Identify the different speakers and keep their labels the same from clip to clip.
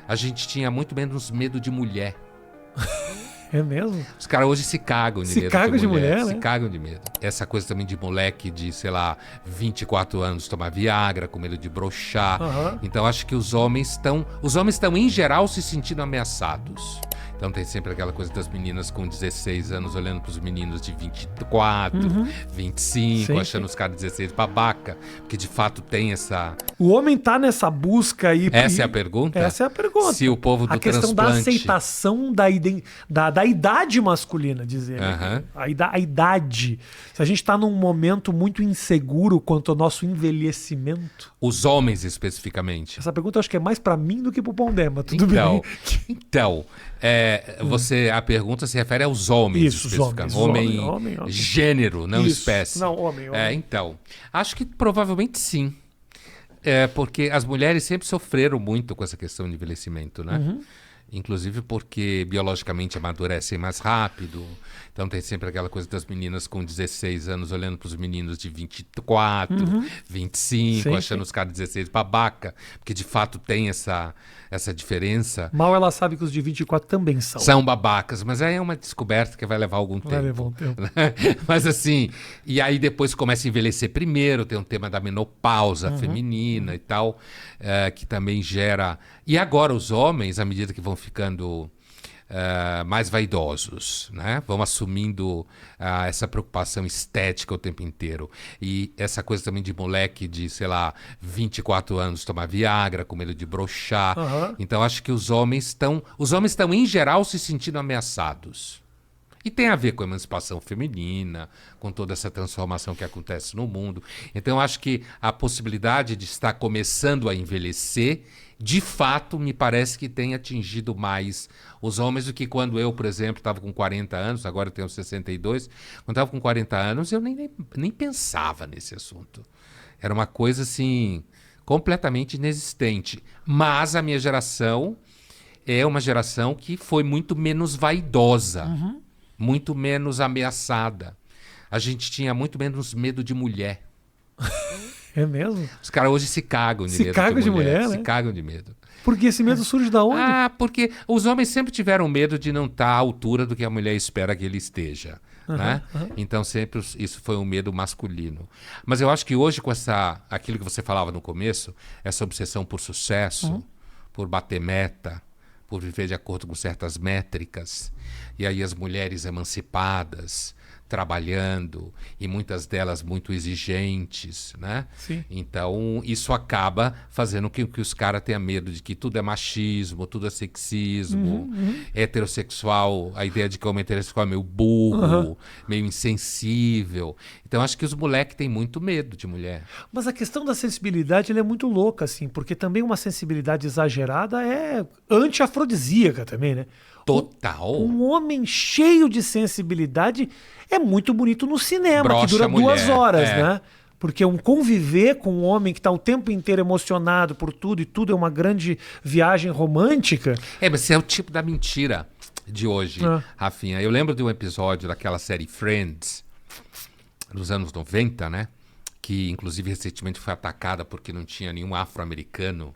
Speaker 1: A gente tinha muito menos medo de mulher.
Speaker 2: É mesmo?
Speaker 1: Os caras hoje se cagam de
Speaker 2: Se
Speaker 1: medo
Speaker 2: cagam de mulher,
Speaker 1: Se
Speaker 2: né?
Speaker 1: cagam de medo. Essa coisa também de moleque de, sei lá, 24 anos tomar Viagra, com medo de broxar.
Speaker 2: Aham.
Speaker 1: Então acho que os homens estão, em geral, se sentindo ameaçados. Então tem sempre aquela coisa das meninas com 16 anos olhando pros meninos de 24, 25,
Speaker 2: Sim,
Speaker 1: achando os caras de 16 babaca. Porque de fato tem essa...
Speaker 2: O homem tá nessa busca aí.
Speaker 1: Essa é a pergunta?
Speaker 2: Essa é a pergunta.
Speaker 1: Se o povo do
Speaker 2: a questão da
Speaker 1: transplante...
Speaker 2: aceitação da idade masculina, dizer. Né?
Speaker 1: Aham.
Speaker 2: A idade. Se a gente tá num momento muito inseguro quanto ao nosso envelhecimento.
Speaker 1: Os homens especificamente.
Speaker 2: Essa pergunta eu acho que é mais pra mim do que pro Pondema. Tudo
Speaker 1: Então,
Speaker 2: bem?
Speaker 1: a pergunta se refere aos homens
Speaker 2: Isso, os
Speaker 1: especificamente.
Speaker 2: homens.
Speaker 1: Homem,
Speaker 2: Homem.
Speaker 1: gênero, não
Speaker 2: Isso.
Speaker 1: espécie.
Speaker 2: Não, homem.
Speaker 1: Então, acho que provavelmente sim. Porque as mulheres sempre sofreram muito com essa questão de envelhecimento, né? Inclusive porque biologicamente amadurecem mais rápido. Então tem sempre aquela coisa das meninas com 16 anos olhando para os meninos de 24, 25,
Speaker 2: Sim,
Speaker 1: achando os caras de 16 babaca. Porque de fato tem essa diferença.
Speaker 2: Mal ela sabe que os de 24 também são.
Speaker 1: São babacas, mas aí é uma descoberta que vai levar algum tempo.
Speaker 2: Vai levar um tempo.
Speaker 1: Mas assim, e aí depois começa a envelhecer primeiro, tem um tema da menopausa feminina e tal, que também gera... E agora os homens, à medida que vão ficando mais vaidosos, né? Vão assumindo essa preocupação estética o tempo inteiro. E essa coisa também de moleque de, sei lá, 24 anos tomar Viagra, com medo de broxar. Então acho que os homens estão, em geral, se sentindo ameaçados. E tem a ver com a emancipação feminina, com toda essa transformação que acontece no mundo. Então, eu acho que a possibilidade de estar começando a envelhecer, de fato, me parece que tem atingido mais os homens do que quando eu, por exemplo, estava com 40 anos, agora eu tenho 62. Quando estava com 40 anos, eu nem pensava nesse assunto. Era uma coisa, assim, completamente inexistente. Mas a minha geração é uma geração que foi muito menos vaidosa. Muito menos ameaçada. A gente tinha muito menos medo de mulher.
Speaker 2: É mesmo?
Speaker 1: Os caras hoje se cagam de
Speaker 2: Se
Speaker 1: medo
Speaker 2: cagam de mulher,
Speaker 1: Se
Speaker 2: né?
Speaker 1: cagam de medo.
Speaker 2: Porque esse medo surge da onde?
Speaker 1: Porque os homens sempre tiveram medo de não estar à altura do que a mulher espera que ele esteja. Né? Então sempre isso foi um medo masculino. Mas eu acho que hoje com aquilo que você falava no começo, essa obsessão por sucesso, por bater meta, por viver de acordo com certas métricas, e aí as mulheres emancipadas, trabalhando, e muitas delas muito exigentes, né?
Speaker 2: Sim.
Speaker 1: Então, isso acaba fazendo com que os caras tenham medo de que tudo é machismo, tudo é sexismo, heterossexual, a ideia de que o homem heterossexual é meio burro, meio insensível. Então, acho que os moleques têm muito medo de mulher.
Speaker 2: Mas a questão da sensibilidade ela é muito louca, assim, porque também uma sensibilidade exagerada é anti-afrodisíaca também, né?
Speaker 1: Total.
Speaker 2: Um homem cheio de sensibilidade é muito bonito no cinema,
Speaker 1: Brocha
Speaker 2: que dura
Speaker 1: a mulher,
Speaker 2: 2 horas,
Speaker 1: é.
Speaker 2: né? Porque conviver com um homem que está o tempo inteiro emocionado por tudo e tudo é uma grande viagem romântica.
Speaker 1: Mas esse é o tipo da mentira de hoje, Rafinha. Eu lembro de um episódio daquela série Friends, nos anos 90, né? Que inclusive recentemente foi atacada porque não tinha nenhum afro-americano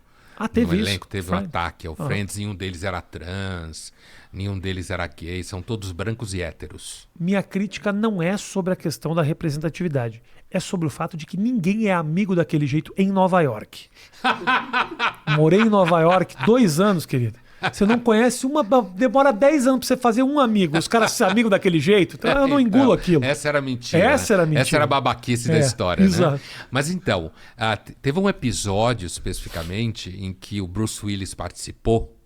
Speaker 2: Teve
Speaker 1: no
Speaker 2: isso.
Speaker 1: elenco. Teve um ataque ao Friends, nenhum deles era trans, nenhum deles era gay, são todos brancos e héteros.
Speaker 2: Minha crítica não é sobre a questão da representatividade. É sobre o fato de que ninguém é amigo daquele jeito em Nova York. Morei em Nova York 2 anos, querida. Você não conhece demora 10 anos pra você fazer um amigo. Os caras são amigos daquele jeito. Então eu não engulo aquilo.
Speaker 1: Essa era a mentira.
Speaker 2: Essa era a mentira.
Speaker 1: Essa era a babaquice da história,
Speaker 2: exato.
Speaker 1: né? Mas então, teve um episódio especificamente em que o Bruce Willis participou.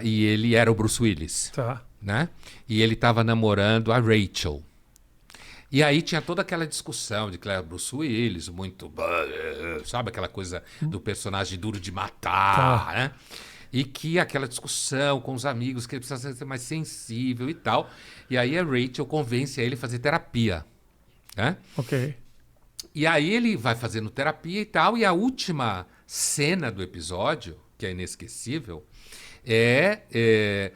Speaker 1: E ele era o Bruce Willis.
Speaker 2: Tá.
Speaker 1: Né? E ele estava namorando a Rachel. E aí tinha toda aquela discussão de que era Bruce Willis, muito... Sabe aquela coisa do personagem duro de matar, né? E que aquela discussão com os amigos, que ele precisa ser mais sensível e tal. E aí a Rachel convence ele a fazer terapia. Né?
Speaker 2: Ok.
Speaker 1: E aí ele vai fazendo terapia e tal. E a última cena do episódio, que é inesquecível,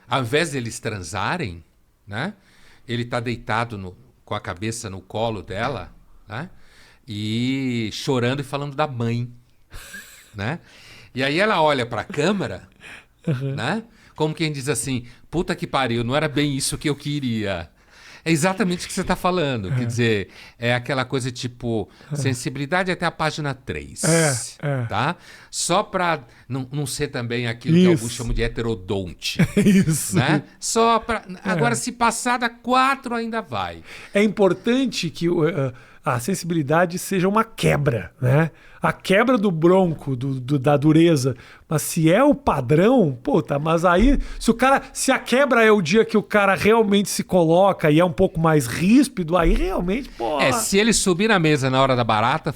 Speaker 1: ao invés deles transarem, né? Ele tá deitado com a cabeça no colo dela, né? E chorando e falando da mãe, né? E aí ela olha para a câmera, né? Como quem diz assim, puta que pariu, não era bem isso que eu queria. É exatamente o que você está falando. Quer dizer, é aquela coisa tipo, sensibilidade até a página 3. Tá? Só para não ser também aquilo que alguns chamam de heterodonte.
Speaker 2: Isso.
Speaker 1: Né? Só para. Agora, se passar da 4, ainda vai.
Speaker 2: É importante que a sensibilidade seja uma quebra, né? A quebra do bronco, da dureza. Mas se é o padrão, puta, mas aí, se a quebra é o dia que o cara realmente se coloca e é um pouco mais ríspido, aí realmente, pô.
Speaker 1: Se ele subir na mesa na hora da barata,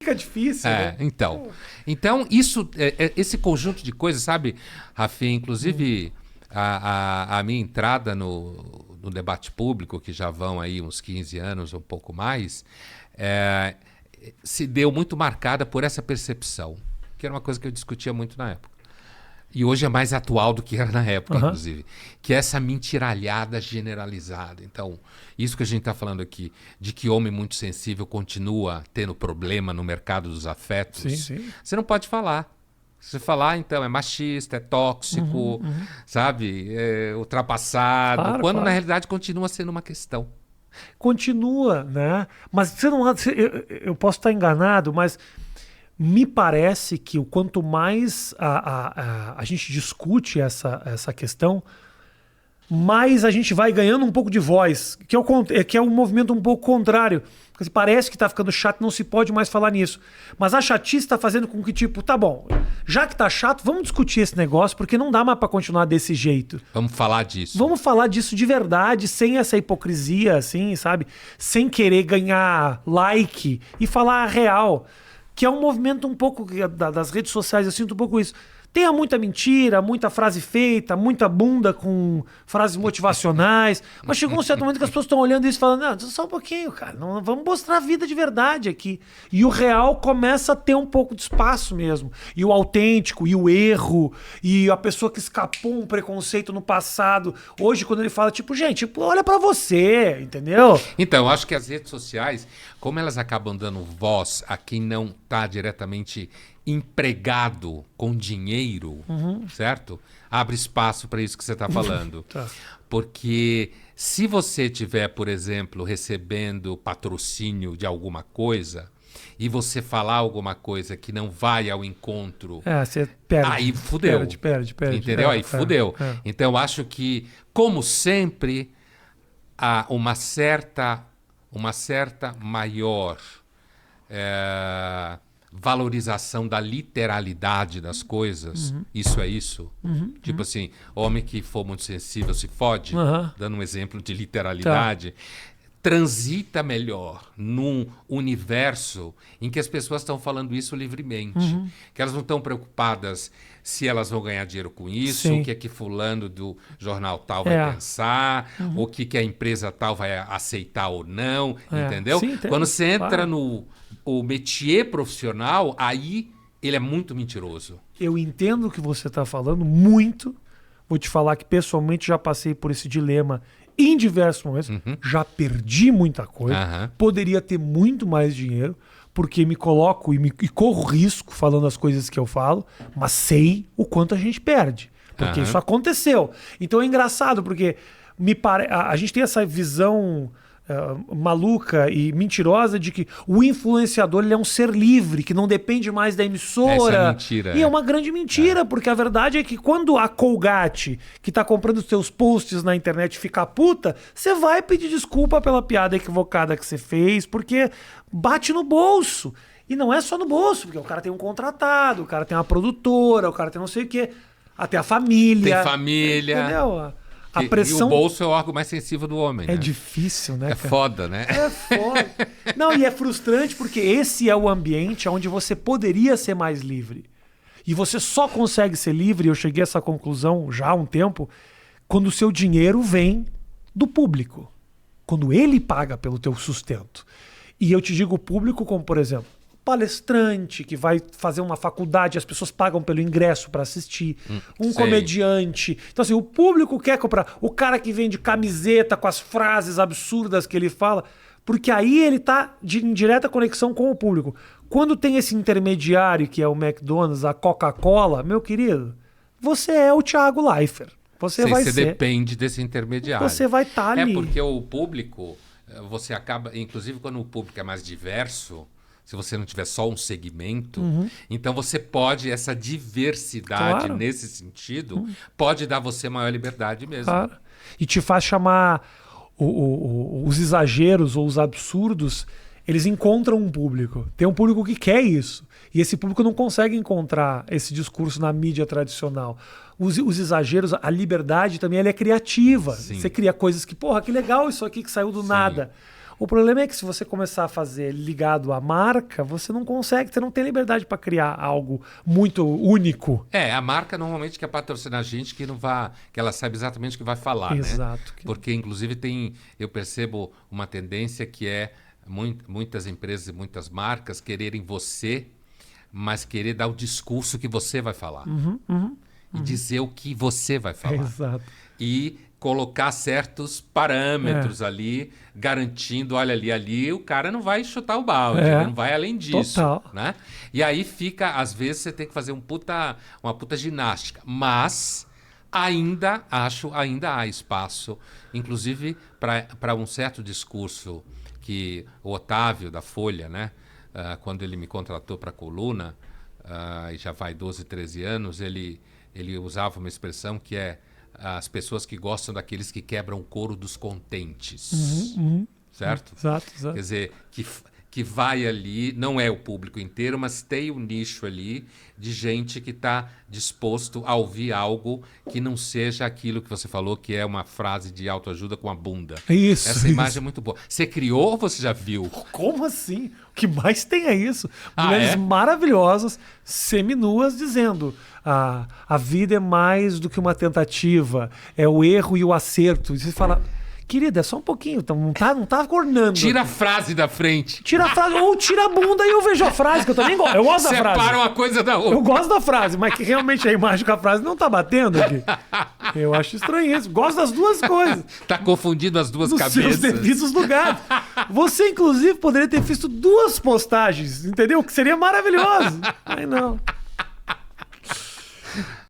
Speaker 2: fica difícil, né?
Speaker 1: Então isso, esse conjunto de coisas, sabe, Rafinha, inclusive a minha entrada no debate público, que já vão aí uns 15 anos, um pouco mais, se deu muito marcada por essa percepção, que era uma coisa que eu discutia muito na época. E hoje é mais atual do que era na época, inclusive. Que é essa mentiralhada generalizada. Então, isso que a gente está falando aqui, de que homem muito sensível continua tendo problema no mercado dos afetos, você não pode falar. Se você falar, então, é machista, é tóxico, sabe? É ultrapassado.
Speaker 2: Claro,
Speaker 1: quando, na realidade, continua sendo uma questão.
Speaker 2: Continua, né? Mas você não, eu posso estar enganado, mas me parece que o quanto mais a gente discute essa questão, mais a gente vai ganhando um pouco de voz, que é um movimento um pouco contrário. Porque parece que está ficando chato, não se pode mais falar nisso. Mas a chatice está fazendo com que, tipo, tá bom, já que tá chato, vamos discutir esse negócio, porque não dá mais para continuar desse jeito.
Speaker 1: Vamos falar disso.
Speaker 2: Vamos falar disso de verdade, sem essa hipocrisia, assim, sabe? Sem querer ganhar like e falar a real. Que é um movimento um pouco das redes sociais, eu sinto um pouco isso. Tenha muita mentira, muita frase feita, muita bunda com frases motivacionais. Mas chegou um certo momento que as pessoas estão olhando isso e falando, não, só um pouquinho, cara. Não, vamos mostrar a vida de verdade aqui. E o real começa a ter um pouco de espaço mesmo. E o autêntico, e o erro, e a pessoa que escapou um preconceito no passado. Hoje, quando ele fala, tipo, gente, olha pra você, entendeu?
Speaker 1: Então, eu acho que as redes sociais, como elas acabam dando voz a quem não está diretamente empregado com dinheiro, certo? Abre espaço para isso que você está falando.
Speaker 2: Tá.
Speaker 1: Porque se você tiver, por exemplo, recebendo patrocínio de alguma coisa e você falar alguma coisa que não vai ao encontro,
Speaker 2: você perde.
Speaker 1: aí fudeu.
Speaker 2: Perde.
Speaker 1: Entendeu? Aí fudeu. Então, eu acho que, como sempre, há uma certa maior valorização da literalidade das coisas. Isso é isso. Tipo assim, homem que for muito sensível se fode, dando um exemplo de literalidade, transita melhor num universo em que as pessoas estão falando isso livremente. Que elas não estão preocupadas se elas vão ganhar dinheiro com isso, o que é que fulano do jornal tal vai pensar, o que a empresa tal vai aceitar ou não, entendeu?
Speaker 2: Sim,
Speaker 1: quando você entra no métier profissional, aí ele é muito mentiroso.
Speaker 2: Eu entendo o que você está falando muito. Vou te falar que pessoalmente já passei por esse dilema em diversos momentos. Já perdi muita coisa. Poderia ter muito mais dinheiro, porque me coloco e corro risco falando as coisas que eu falo, mas sei o quanto a gente perde. Porque isso aconteceu. Então é engraçado, porque a gente tem essa visão maluca e mentirosa de que o influenciador ele é um ser livre, que não depende mais da emissora.
Speaker 1: Essa é mentira.
Speaker 2: E é uma grande mentira, porque a verdade é que quando a Colgate, que tá comprando os seus posts na internet, fica puta, você vai pedir desculpa pela piada equivocada que você fez, porque bate no bolso. E não é só no bolso, porque o cara tem um contratado, o cara tem uma produtora, o cara tem não sei o quê, até a família.
Speaker 1: Tem família.
Speaker 2: Entendeu? A pressão...
Speaker 1: E o bolso é o órgão mais sensível do homem, né?
Speaker 2: É difícil, né, cara?
Speaker 1: É foda, né?
Speaker 2: É foda. Não, e é frustrante porque esse é o ambiente onde você poderia ser mais livre. E você só consegue ser livre, eu cheguei a essa conclusão já há um tempo, quando o seu dinheiro vem do público. Quando ele paga pelo teu sustento. E eu te digo público como, por exemplo, palestrante que vai fazer uma faculdade, as pessoas pagam pelo ingresso para assistir, comediante. Então assim, o público quer comprar. O cara que vende camiseta com as frases absurdas que ele fala, porque aí ele tá em direta conexão com o público. Quando tem esse intermediário que é o McDonald's, a Coca-Cola, meu querido, você é o Thiago Leifert. Você vai ser.
Speaker 1: Depende desse intermediário.
Speaker 2: Você vai estar ali.
Speaker 1: É porque o público, você acaba, inclusive quando o público é mais diverso, se você não tiver só um segmento, então você pode, essa diversidade
Speaker 2: Claro.
Speaker 1: nesse sentido, pode dar você maior liberdade mesmo.
Speaker 2: Claro. E te faz chamar os exageros ou os absurdos, eles encontram um público. Tem um público que quer isso. E esse público não consegue encontrar esse discurso na mídia tradicional. Os exageros, a liberdade também, ela é criativa.
Speaker 1: Sim.
Speaker 2: Você cria coisas que, porra, que legal isso aqui que saiu do nada. O problema é que se você começar a fazer ligado à marca, você não consegue, você não tem liberdade para criar algo muito único.
Speaker 1: A marca normalmente quer patrocinar gente que não vá, que ela sabe exatamente o que vai falar,
Speaker 2: Exato.
Speaker 1: né? Porque inclusive eu percebo uma tendência que é muitas empresas e muitas marcas quererem você, mas querer dar o discurso que você vai falar. E dizer o que você vai falar.
Speaker 2: Exato.
Speaker 1: E colocar certos parâmetros ali, garantindo, olha ali o cara não vai chutar o balde, ele não vai além disso.
Speaker 2: Total.
Speaker 1: Né? E aí fica, às vezes você tem que fazer uma puta ginástica, mas ainda há espaço, inclusive para um certo discurso que o Otávio da Folha, né, quando ele me contratou para a coluna, e já vai 12, 13 anos, ele usava uma expressão que é as pessoas que gostam daqueles que quebram o couro dos contentes. Certo?
Speaker 2: Exato.
Speaker 1: Quer dizer, que vai ali, não é o público inteiro, mas tem um nicho ali de gente que está disposto a ouvir algo que não seja aquilo que você falou, que é uma frase de autoajuda com a bunda.
Speaker 2: Isso.
Speaker 1: Essa imagem é muito boa. Você criou ou você já viu?
Speaker 2: Como assim? O que mais tem é isso.
Speaker 1: Ah,
Speaker 2: Mulheres
Speaker 1: é?
Speaker 2: maravilhosas, seminuas, dizendo a vida é mais do que uma tentativa, é o erro e o acerto. E você fala, querida, é só um pouquinho, então não tá cornando.
Speaker 1: Tira a frase da frente.
Speaker 2: Tira a frase, ou tira a bunda e eu vejo a frase, que eu também gosto. Eu gosto da frase.
Speaker 1: Separa uma coisa da outra.
Speaker 2: Eu gosto da frase, mas que realmente a imagem com a frase não tá batendo aqui. Eu acho estranho isso. Gosto das duas coisas.
Speaker 1: Tá confundindo as duas
Speaker 2: Nos
Speaker 1: cabeças.
Speaker 2: seus devidos lugares. Você, inclusive, poderia ter visto 2 postagens, entendeu? Que seria maravilhoso. Mas não.